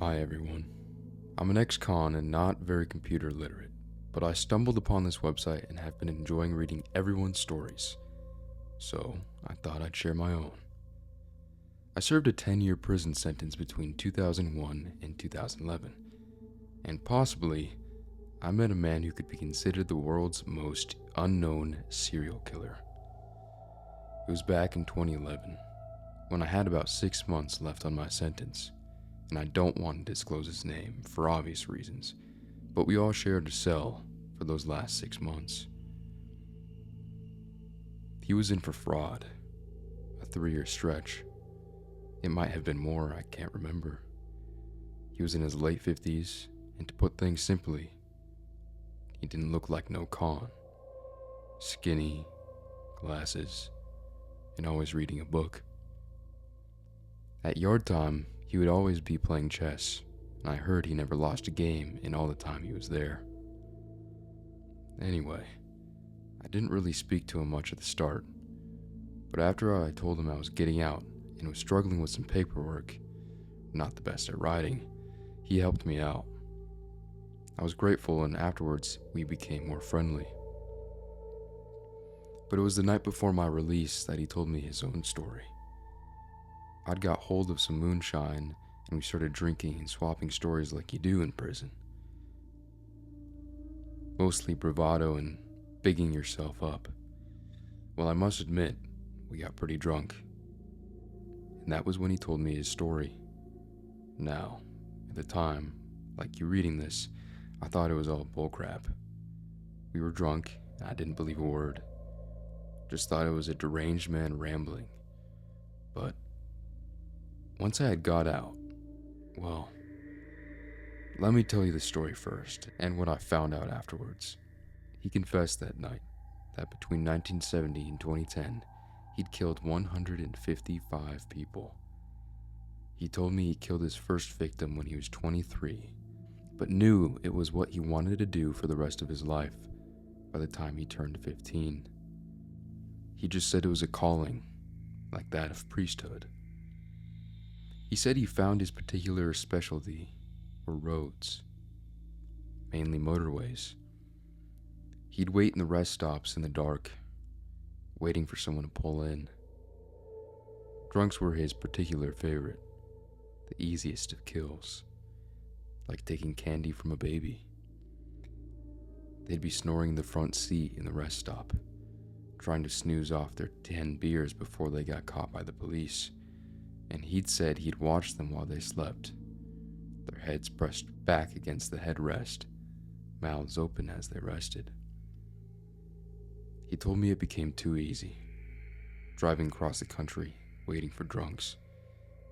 Hi everyone. I'm an ex-con and not very computer literate, but I stumbled upon this website and have been enjoying reading everyone's stories, so I thought I'd share my own. I served a 10-year prison sentence between 2001 and 2011, and possibly I met a man who could be considered the world's most unknown serial killer. It was back in 2011, when I had about 6 months left on my sentence, and I don't want to disclose his name for obvious reasons, but we all shared a cell for those last 6 months. He was in for fraud, a 3-year stretch. It might have been more, I can't remember. He was in his late 50s, and to put things simply, he didn't look like no con. Skinny, glasses, and always reading a book. At yard time, he would always be playing chess, and I heard he never lost a game in all the time he was there. Anyway, I didn't really speak to him much at the start, but after I told him I was getting out and was struggling with some paperwork, not the best at writing, he helped me out. I was grateful, and afterwards we became more friendly. But it was the night before my release that he told me his own story. I'd got hold of some moonshine, and we started drinking and swapping stories like you do in prison. Mostly bravado and bigging yourself up. Well, I must admit, we got pretty drunk. And that was when he told me his story. Now, at the time, like you reading this, I thought it was all bullcrap. We were drunk, and I didn't believe a word. Just thought it was a deranged man rambling. But once I had got out, well, let me tell you the story first, and what I found out afterwards. He confessed that night that between 1970 and 2010, he'd killed 155 people. He told me he killed his first victim when he was 23, but knew it was what he wanted to do for the rest of his life by the time he turned 15. He just said it was a calling, like that of priesthood. He said he found his particular specialty were roads, mainly motorways. He'd wait in the rest stops in the dark, waiting for someone to pull in. Drunks were his particular favorite, the easiest of kills, like taking candy from a baby. They'd be snoring in the front seat in the rest stop, trying to snooze off their 10 beers before they got caught by the police. And he'd said he'd watch them while they slept, their heads pressed back against the headrest, mouths open as they rested. He told me it became too easy, driving across the country, waiting for drunks.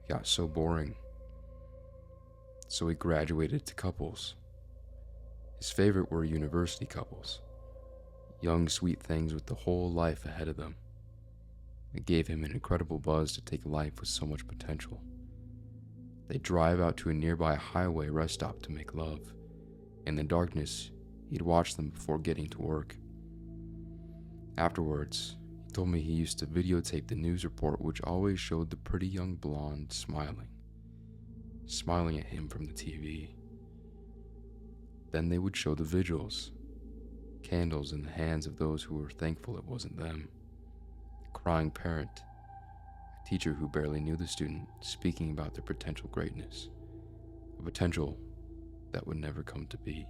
It got so boring. So he graduated to couples. His favorite were university couples, young sweet things with the whole life ahead of them. It gave him an incredible buzz to take life with so much potential. They'd drive out to a nearby highway rest stop to make love. In the darkness, he'd watch them before getting to work. Afterwards, he told me he used to videotape the news report, which always showed the pretty young blonde smiling at him from the TV. Then they would show the vigils, candles in the hands of those who were thankful it wasn't them. Crying parent, a teacher who barely knew the student speaking about their potential greatness, a potential that would never come to be.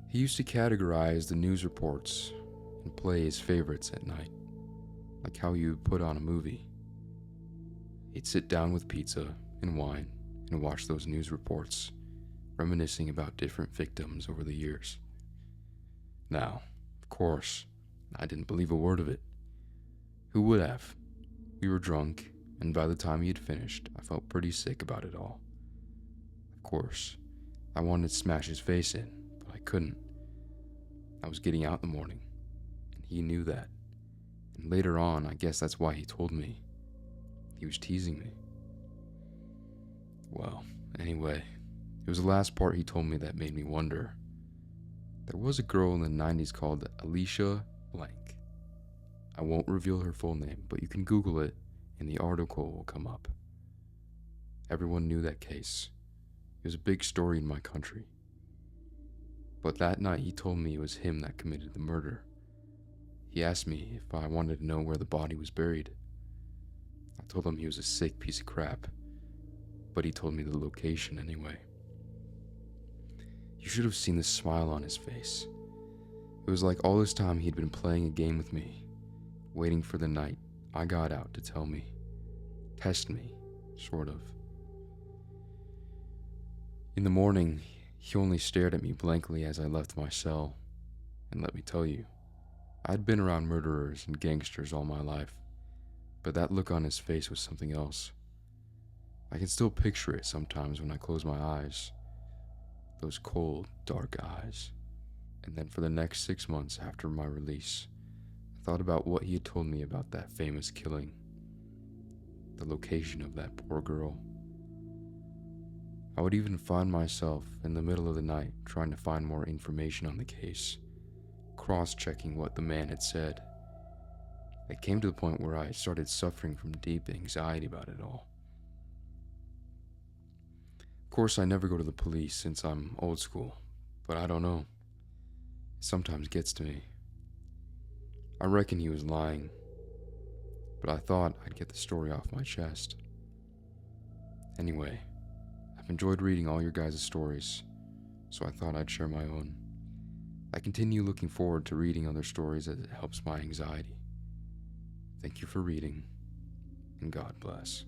He used to categorize the news reports and play his favorites at night, like how you would put on a movie. He'd sit down with pizza and wine and watch those news reports, reminiscing about different victims over the years. Now, of course, I didn't believe a word of it. Who would have? We were drunk, and by the time he had finished, I felt pretty sick about it all. Of course, I wanted to smash his face in, but I couldn't. I was getting out in the morning, and he knew that. And later on, I guess that's why he told me. He was teasing me. Well, anyway, it was the last part he told me that made me wonder. There was a girl in the 90s called Alicia Blank. I won't reveal her full name, but you can Google it and the article will come up. Everyone knew that case. It was a big story in my country. But that night he told me it was him that committed the murder. He asked me if I wanted to know where the body was buried. I told him he was a sick piece of crap, but he told me the location anyway. You should have seen the smile on his face. It was like all this time he'd been playing a game with me, waiting for the night I got out to tell me. Test me, sort of. In the morning, he only stared at me blankly as I left my cell. And let me tell you, I'd been around murderers and gangsters all my life, but that look on his face was something else. I can still picture it sometimes when I close my eyes. Those cold, dark eyes. And then for the next 6 months after my release, I thought about what he had told me about that famous killing. The location of that poor girl. I would even find myself in the middle of the night trying to find more information on the case, cross-checking what the man had said. It came to the point where I started suffering from deep anxiety about it all. Of course, I never go to the police since I'm old school, but I don't know. It sometimes gets to me. I reckon he was lying, but I thought I'd get the story off my chest. Anyway, I've enjoyed reading all your guys' stories, so I thought I'd share my own. I continue looking forward to reading other stories as it helps my anxiety. Thank you for reading, and God bless.